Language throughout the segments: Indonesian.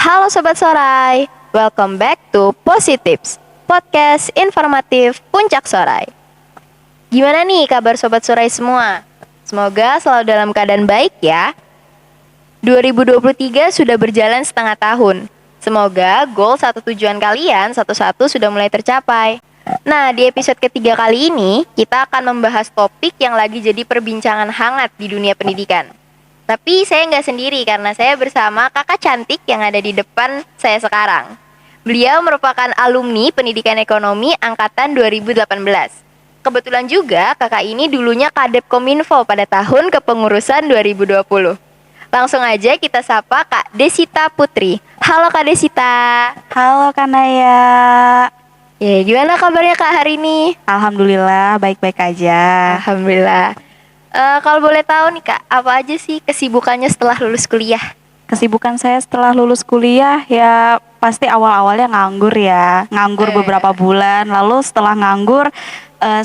Halo Sobat Sorai, welcome back to Positives, podcast informatif Puncak Sorai. Gimana nih kabar Sobat Sorai semua? Semoga selalu dalam keadaan baik ya. 2023 sudah berjalan setengah tahun. Semoga goal satu tujuan kalian satu-satu sudah mulai tercapai. Nah, di episode ketiga kali ini, kita akan membahas topik yang lagi jadi perbincangan hangat di dunia pendidikan. Tapi saya nggak sendiri karena saya bersama kakak cantik yang ada di depan saya sekarang. Beliau merupakan alumni pendidikan ekonomi angkatan 2018. Kebetulan juga kakak ini dulunya Kadep Kominfo pada tahun kepengurusan 2020. Langsung aja kita sapa Kak Desita Putri. Halo Kak Desita. Halo Kanaya. Ya, gimana kabarnya Kak hari ini? Alhamdulillah baik-baik aja. Alhamdulillah. Kalau boleh tahu nih Kak, apa aja sih kesibukannya setelah lulus kuliah? Kesibukan saya setelah lulus kuliah ya pasti awal-awalnya nganggur ya. Nganggur beberapa bulan. Lalu setelah nganggur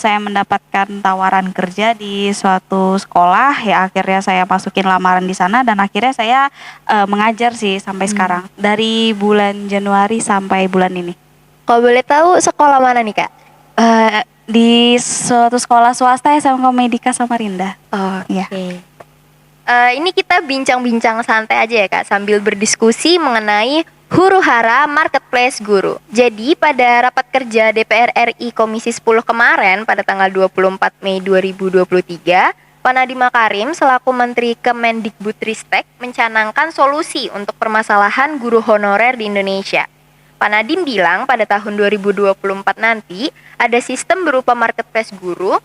saya mendapatkan tawaran kerja di suatu sekolah. Ya akhirnya saya masukin lamaran di sana dan akhirnya saya mengajar sih sampai sekarang. Dari bulan Januari sampai bulan ini. Kalau boleh tahu sekolah mana nih Kak? Di suatu sekolah swasta SMK Medika Samarinda. Oke. Ini kita bincang-bincang santai aja ya Kak, sambil berdiskusi mengenai huru-hara marketplace guru. Jadi pada rapat kerja DPR RI Komisi 10 kemarin pada tanggal 24 Mei 2023, Pak Nadiem Makarim selaku Menteri Kemendikbudristek mencanangkan solusi untuk permasalahan guru honorer di Indonesia. Pak Nadiem bilang pada tahun 2024 nanti ada sistem berupa marketplace guru,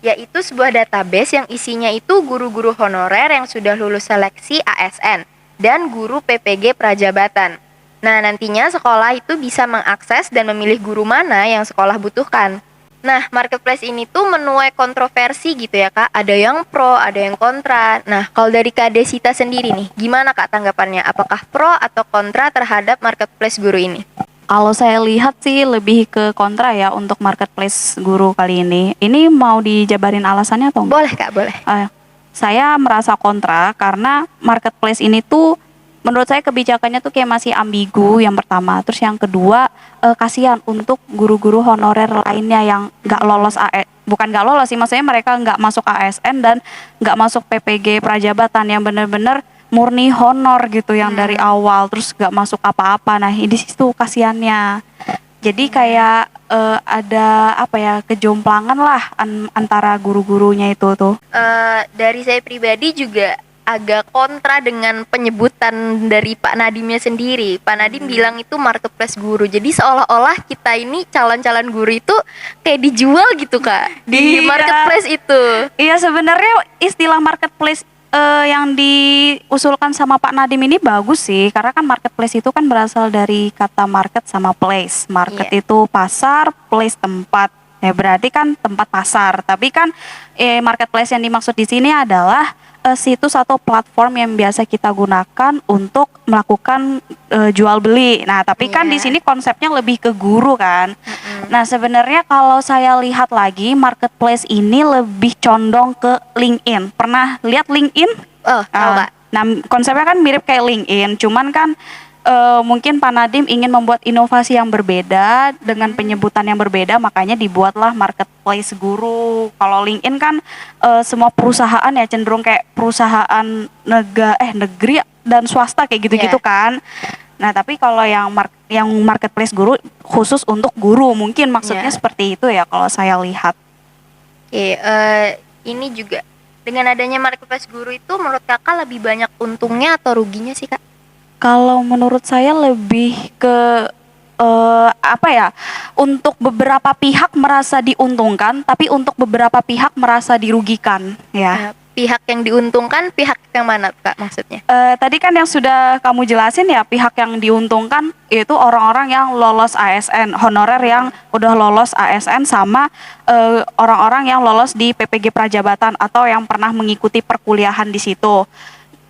yaitu sebuah database yang isinya itu guru-guru honorer yang sudah lulus seleksi ASN dan guru PPG Prajabatan. Nah, nantinya sekolah itu bisa mengakses dan memilih guru mana yang sekolah butuhkan. Nah, marketplace ini tuh menuai kontroversi gitu ya Kak. Ada yang pro, ada yang kontra. Nah, kalau dari Kak Desita sendiri nih, gimana Kak tanggapannya? Apakah pro atau kontra terhadap marketplace guru ini? Kalau saya lihat sih lebih ke kontra ya untuk marketplace guru kali ini. Ini mau dijabarin alasannya atau enggak? Boleh Kak, boleh. Saya merasa kontra karena marketplace ini tuh menurut saya kebijakannya tuh kayak masih ambigu yang pertama. Terus yang kedua kasihan untuk guru-guru honorer lainnya yang nggak lolos bukan nggak lolos sih, maksudnya mereka nggak masuk ASN dan nggak masuk PPG Prajabatan yang benar-benar murni honor gitu yang dari awal terus gak masuk apa-apa. Nah di situ kasihannya. Jadi kayak ada apa ya kejomplangan lah antara guru-gurunya itu tuh. Dari saya pribadi juga agak kontra dengan penyebutan dari Pak Nadiemnya sendiri. Pak Nadiem bilang itu marketplace guru. Jadi seolah-olah kita ini calon-calon guru itu kayak dijual gitu Kak di marketplace itu. Iya sebenarnya istilah marketplace yang diusulkan sama Pak Nadiem ini bagus sih, karena kan marketplace itu kan berasal dari kata market sama place. Market itu pasar, place tempat. Ya berarti kan tempat pasar. Tapi kan marketplace yang dimaksud di sini adalah situs atau platform yang biasa kita gunakan untuk melakukan jual beli. Nah, tapi kan di sini konsepnya lebih ke guru kan. Nah, sebenarnya kalau saya lihat lagi marketplace ini lebih condong ke LinkedIn. Pernah lihat LinkedIn? Tahu Kak. Nah, konsepnya kan mirip kayak LinkedIn, cuman kan mungkin Pak Nadiem ingin membuat inovasi yang berbeda dengan penyebutan yang berbeda, makanya dibuatlah marketplace guru. Kalau LinkedIn kan semua perusahaan ya cenderung kayak perusahaan negeri dan swasta kayak gitu-gitu kan. Nah tapi kalau yang marketplace guru khusus untuk guru, mungkin maksudnya seperti itu ya kalau saya lihat. Ini juga dengan adanya marketplace guru itu menurut kakak lebih banyak untungnya atau ruginya sih Kak? Kalau menurut saya lebih ke untuk beberapa pihak merasa diuntungkan, tapi untuk beberapa pihak merasa dirugikan ya. Pihak yang diuntungkan, pihak yang mana Kak maksudnya? Tadi kan yang sudah kamu jelasin ya, pihak yang diuntungkan itu orang-orang yang lolos ASN, honorer yang udah lolos ASN sama orang-orang yang lolos di PPG Prajabatan atau yang pernah mengikuti perkuliahan di situ.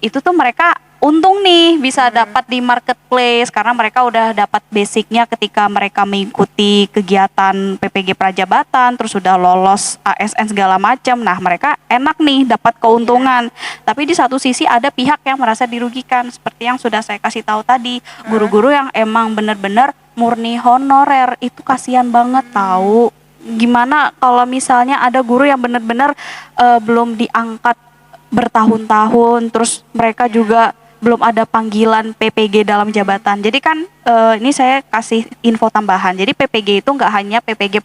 Itu tuh mereka untung nih bisa dapat di marketplace karena mereka udah dapat basicnya ketika mereka mengikuti kegiatan PPG Prajabatan, terus sudah lolos ASN segala macam. Nah, mereka enak nih dapat keuntungan. Tapi di satu sisi ada pihak yang merasa dirugikan seperti yang sudah saya kasih tahu tadi, guru-guru yang emang benar-benar murni honorer itu kasihan banget tahu. Gimana kalau misalnya ada guru yang benar-benar belum diangkat bertahun-tahun, terus mereka juga belum ada panggilan PPG dalam jabatan. Jadi kan ini saya kasih info tambahan. Jadi PPG itu nggak hanya PPG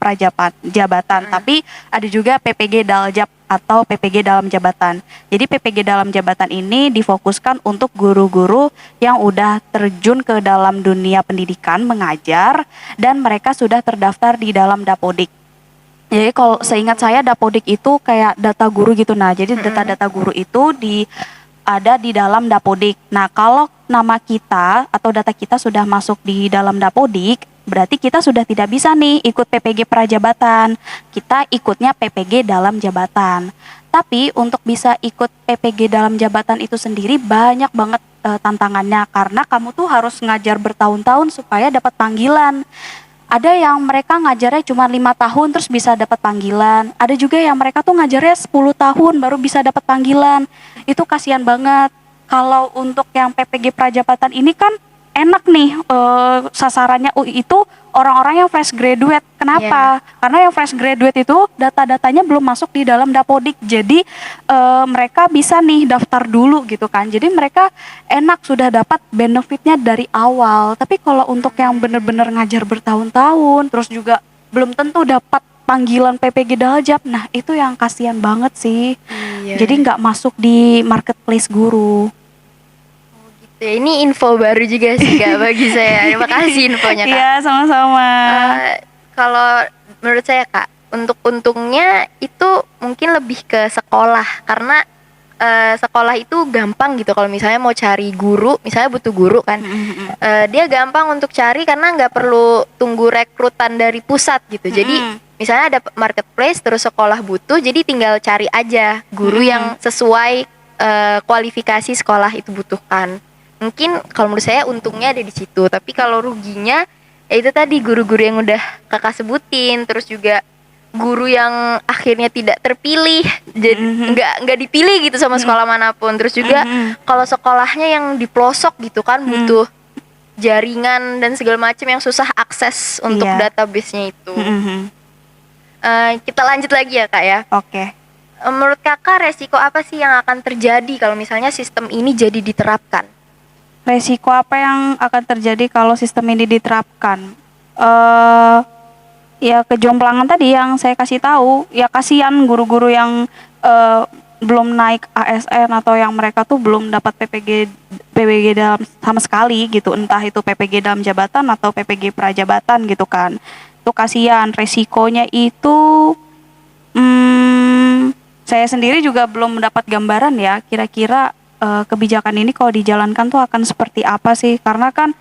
jabatan, tapi ada juga PPG Daljab atau PPG dalam jabatan. Jadi PPG dalam jabatan ini difokuskan untuk guru-guru yang udah terjun ke dalam dunia pendidikan, mengajar, dan mereka sudah terdaftar di dalam Dapodik. Jadi kalau seingat saya Dapodik itu kayak data guru gitu. Nah, jadi data-data guru itu ada di dalam Dapodik. Nah, kalau nama kita atau data kita sudah masuk di dalam Dapodik, berarti kita sudah tidak bisa nih ikut PPG Prajabatan. Kita ikutnya PPG dalam jabatan. Tapi untuk bisa ikut PPG dalam jabatan itu sendiri banyak banget tantangannya karena kamu tuh harus ngajar bertahun-tahun supaya dapat panggilan. Ada yang mereka ngajarnya cuma 5 tahun terus bisa dapat panggilan. Ada juga yang mereka tuh ngajarnya 10 tahun baru bisa dapat panggilan. Itu kasihan banget. Kalau untuk yang PPG Prajabatan ini kan enak nih sasarannya itu orang-orang yang fresh graduate. Kenapa? Karena yang fresh graduate itu data-datanya belum masuk di dalam Dapodik. Jadi mereka bisa nih daftar dulu gitu kan. Jadi mereka enak sudah dapat benefitnya dari awal. Tapi kalau untuk yang benar-benar ngajar bertahun-tahun terus juga belum tentu dapat panggilan PPG Daljab. Nah, itu yang kasihan banget sih. Jadi nggak masuk di marketplace guru. Ini info baru juga sih Kak bagi saya. Terima kasih infonya Kak. Iya, sama-sama. Kalau menurut saya Kak, untuk untungnya itu mungkin lebih ke sekolah karena sekolah itu gampang gitu kalau misalnya mau cari guru, misalnya butuh guru kan, dia gampang untuk cari karena nggak perlu tunggu rekrutan dari pusat gitu. Jadi misalnya ada marketplace terus sekolah butuh, jadi tinggal cari aja guru yang sesuai kualifikasi sekolah itu butuhkan. Mungkin kalau menurut saya untungnya ada di situ, tapi kalau ruginya ya itu tadi guru-guru yang udah Kakak sebutin, terus juga guru yang akhirnya tidak terpilih, jadi nggak dipilih gitu sama sekolah manapun. Terus juga kalau sekolahnya yang di pelosok gitu kan butuh jaringan dan segala macam yang susah akses untuk database-nya itu. Kita lanjut lagi ya Kak ya. Oke. Menurut Kakak resiko apa sih yang akan terjadi kalau misalnya sistem ini jadi diterapkan? Resiko apa yang akan terjadi kalau sistem ini diterapkan? Ya kejomplangan tadi yang saya kasih tahu. Ya kasihan guru-guru yang belum naik ASN atau yang mereka tuh belum dapat PPG dalam sama sekali gitu. Entah itu PPG dalam jabatan atau PPG prajabatan gitu kan. Itu kasihan. Resikonya itu saya sendiri juga belum mendapat gambaran ya kira-kira kebijakan ini kalau dijalankan tuh akan seperti apa sih? Karena kan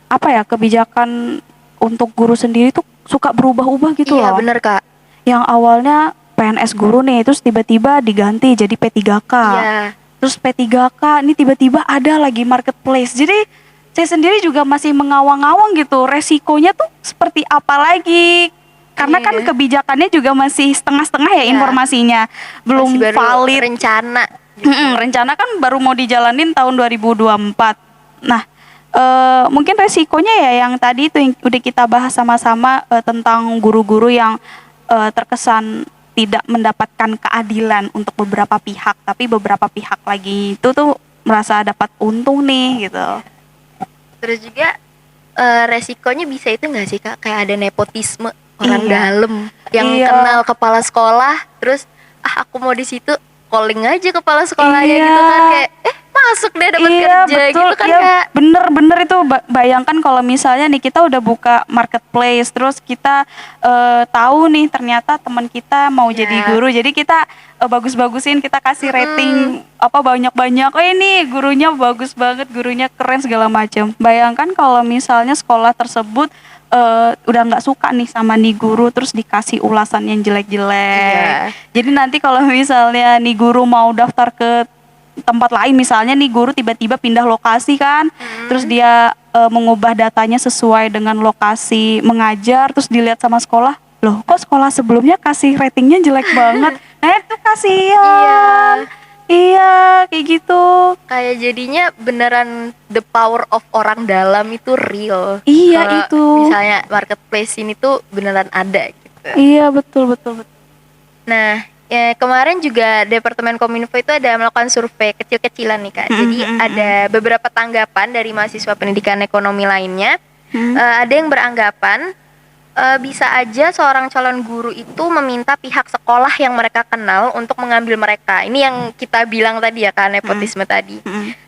apa ya, kebijakan untuk guru sendiri tuh suka berubah-ubah gitu loh. Iya bener Kak. Yang awalnya PNS guru nih, terus tiba-tiba diganti jadi P3K. Iya. Terus P3K ini tiba-tiba ada lagi marketplace. Jadi saya sendiri juga masih mengawang-awang gitu. Resikonya tuh seperti apa lagi? Karena kan kebijakannya juga masih setengah-setengah ya informasinya. Belum masih baru valid. Rencana. Rencana kan baru mau dijalanin tahun 2024. Nah, mungkin resikonya ya yang tadi itu yang udah kita bahas sama-sama tentang guru-guru yang terkesan tidak mendapatkan keadilan untuk beberapa pihak, tapi beberapa pihak lagi itu tuh merasa dapat untung nih gitu. Terus juga resikonya bisa itu nggak sih Kak, kayak ada nepotisme orang dalam yang kenal kepala sekolah, terus aku mau di situ calling aja kepala sekolahnya gitu kan, kayak masuk deh dapat kerja betul, gitu kan Kak. Bener itu bayangkan kalau misalnya nih kita udah buka marketplace terus kita tahu nih ternyata teman kita mau jadi guru, jadi kita bagus-bagusin, kita kasih rating apa banyak-banyak, ini gurunya bagus banget, gurunya keren segala macam. Bayangkan kalau misalnya sekolah tersebut udah nggak suka nih sama nih guru, terus dikasih ulasan yang jelek-jelek. Jadi nanti kalau misalnya nih guru mau daftar ke tempat lain, misalnya nih guru tiba-tiba pindah lokasi kan, terus dia mengubah datanya sesuai dengan lokasi mengajar, terus dilihat sama sekolah, loh kok sekolah sebelumnya kasih ratingnya jelek banget, nah itu kasihan. Iya, kayak gitu. Kayak jadinya beneran the power of orang dalam itu real. Iya, Kalau itu. misalnya marketplace ini tuh beneran ada gitu. Iya, betul betul betul. Nah, ya, kemarin juga Departemen Kominfo itu ada melakukan survei kecil-kecilan nih Kak. Jadi ada beberapa tanggapan dari mahasiswa pendidikan ekonomi lainnya. Ada yang beranggapan bisa aja seorang calon guru itu meminta pihak sekolah yang mereka kenal untuk mengambil mereka. Ini yang kita bilang tadi ya Kak, nepotisme tadi.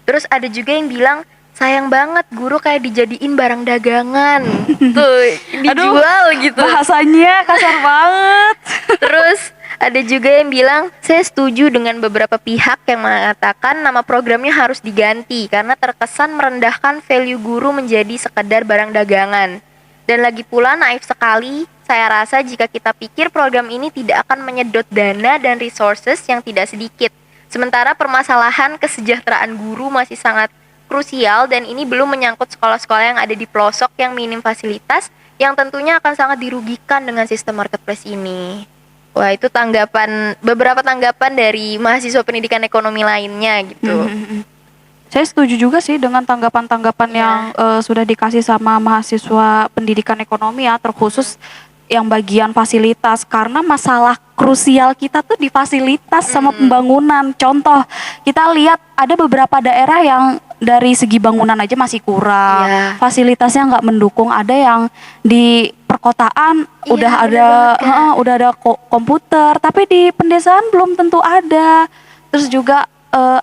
Terus ada juga yang bilang sayang banget guru kayak dijadiin barang dagangan. Tuh, dijual gitu. Bahasanya kasar banget. Terus ada juga yang bilang saya setuju dengan beberapa pihak yang mengatakan nama programnya harus diganti karena terkesan merendahkan value guru menjadi sekedar barang dagangan. Dan lagi pula naif sekali saya rasa jika kita pikir program ini tidak akan menyedot dana dan resources yang tidak sedikit. Sementara permasalahan kesejahteraan guru masih sangat krusial dan ini belum menyangkut sekolah-sekolah yang ada di pelosok yang minim fasilitas yang tentunya akan sangat dirugikan dengan sistem marketplace ini. Wah, itu beberapa tanggapan dari mahasiswa pendidikan ekonomi lainnya gitu. Saya setuju juga sih dengan tanggapan-tanggapan yang sudah dikasih sama mahasiswa pendidikan ekonomi ya, terkhusus yang bagian fasilitas, karena masalah krusial kita tuh di fasilitas sama pembangunan. Contoh, kita lihat ada beberapa daerah yang dari segi bangunan aja masih kurang, fasilitasnya nggak mendukung. Ada yang di perkotaan udah ada komputer, tapi di pedesaan belum tentu ada. Terus juga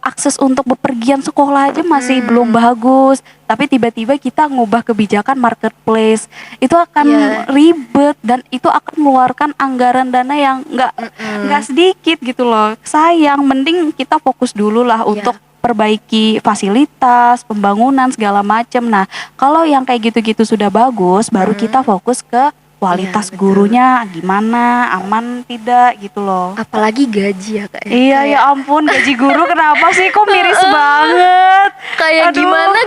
akses untuk bepergian sekolah aja masih belum bagus, tapi tiba-tiba kita ngubah kebijakan marketplace, itu akan ribet dan itu akan mengeluarkan anggaran dana yang nggak sedikit gitu loh. Sayang, mending kita fokus dulu lah untuk perbaiki fasilitas, pembangunan segala macam. Nah, kalau yang kayak gitu-gitu sudah bagus, baru kita fokus ke kualitas gurunya gimana, aman tidak gitu loh. Apalagi gaji ya Kak. Iya, ya ampun, gaji guru kenapa sih kok miris banget? Kayak gimana,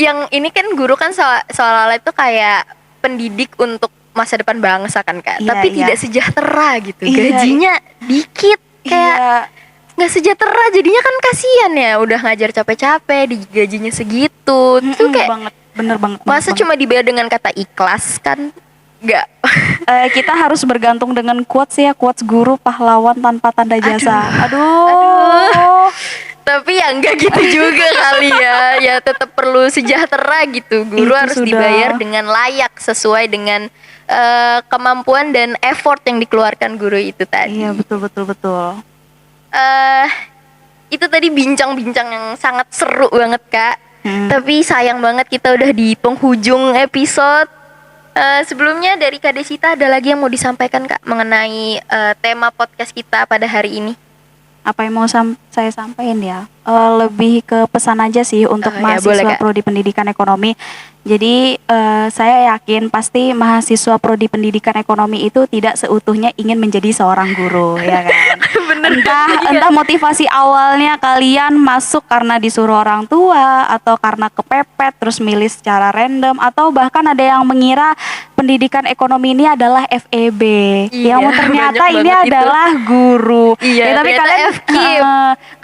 yang ini kan guru kan seolah-olah itu kayak pendidik untuk masa depan bangsa kan Kak. Tapi tidak sejahtera gitu. Gajinya dikit, kayak nggak sejahtera, jadinya kan kasihan ya, udah ngajar capek-capek digajinya segitu. Itu kayak bener banget. Masa cuma dibayar dengan kata ikhlas kan? Enggak. Kita harus bergantung dengan quotes guru pahlawan tanpa tanda jasa. Aduh. Tapi ya enggak gitu juga kali ya. Ya tetap perlu sejahtera gitu. Guru harus dibayar dengan layak sesuai dengan kemampuan dan effort yang dikeluarkan guru itu tadi. Iya, betul. Itu tadi bincang-bincang yang sangat seru banget Kak. Tapi sayang banget kita udah di penghujung episode. Sebelumnya dari Kak Desita ada lagi yang mau disampaikan Kak mengenai tema podcast kita pada hari ini? Apa yang mau saya sampaikan ya? Lebih ke pesan aja sih untuk mahasiswa prodi pendidikan ekonomi. Jadi saya yakin pasti mahasiswa prodi pendidikan ekonomi itu tidak seutuhnya ingin menjadi seorang guru, ya kan? Entah motivasi awalnya kalian masuk karena disuruh orang tua, atau karena kepepet terus milih secara random, atau bahkan ada yang mengira pendidikan ekonomi ini adalah FEB, yang ternyata ini adalah guru. Tapi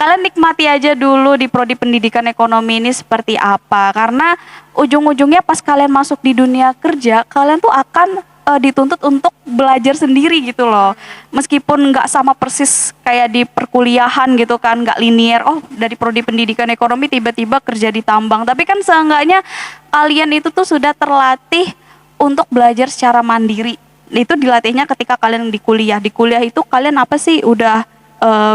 kalian nikmati aja dulu di prodi pendidikan ekonomi ini seperti apa, karena ujung-ujungnya pas kalian masuk di dunia kerja, kalian tuh akan dituntut untuk belajar sendiri gitu loh. Meskipun nggak sama persis kayak di perkuliahan gitu kan, nggak linear. Oh, dari prodi pendidikan ekonomi tiba-tiba kerja di tambang. Tapi kan seenggaknya kalian itu tuh sudah terlatih untuk belajar secara mandiri. Itu dilatihnya ketika kalian di kuliah. Di kuliah itu kalian apa sih udah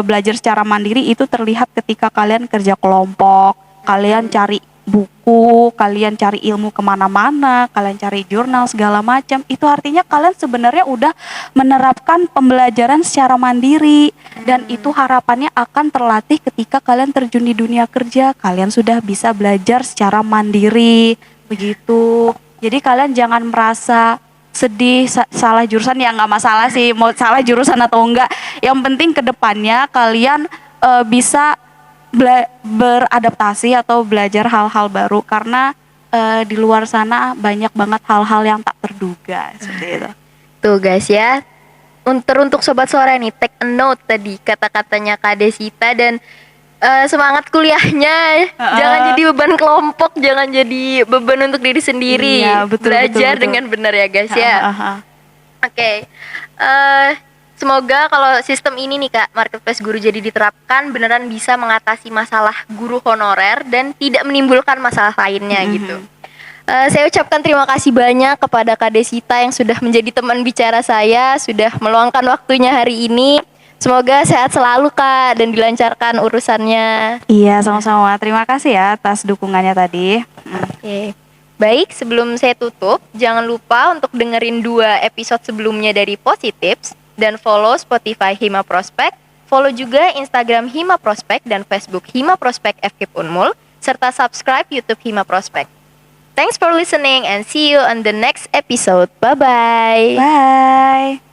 belajar secara mandiri, itu terlihat ketika kalian kerja kelompok, kalian cari buku, kalian cari ilmu kemana-mana, kalian cari jurnal segala macam. Itu artinya kalian sebenarnya udah menerapkan pembelajaran secara mandiri, dan itu harapannya akan terlatih ketika kalian terjun di dunia kerja. Kalian sudah bisa belajar secara mandiri begitu. Jadi kalian jangan merasa sedih salah jurusan, ya nggak masalah sih mau salah jurusan atau enggak. Yang penting kedepannya kalian bisa beradaptasi atau belajar hal-hal baru karena di luar sana banyak banget hal-hal yang tak terduga seperti itu. Tuh guys ya, untuk sobat suara nih, take a note tadi kata-katanya Kak Desita dan semangat kuliahnya. Jangan jadi beban kelompok, jangan jadi beban untuk diri sendiri. Iya, betul, Belajar betul. dengan benar ya guys ya. Oke. Semoga kalau sistem ini nih Kak, Marketplace Guru jadi diterapkan beneran bisa mengatasi masalah guru honorer dan tidak menimbulkan masalah lainnya gitu. Saya ucapkan terima kasih banyak kepada Kak Desita yang sudah menjadi teman bicara saya, sudah meluangkan waktunya hari ini. Semoga sehat selalu Kak dan dilancarkan urusannya. Iya, sama-sama. Terima kasih ya atas dukungannya tadi. Oke. Baik, sebelum saya tutup, jangan lupa untuk dengerin 2 episode sebelumnya dari Positives dan follow Spotify Hima Prospek, follow juga Instagram Hima Prospek dan Facebook Hima Prospek FKIP Unmul, serta subscribe YouTube Hima Prospek. Thanks for listening and see you on the next episode. Bye-bye. Bye.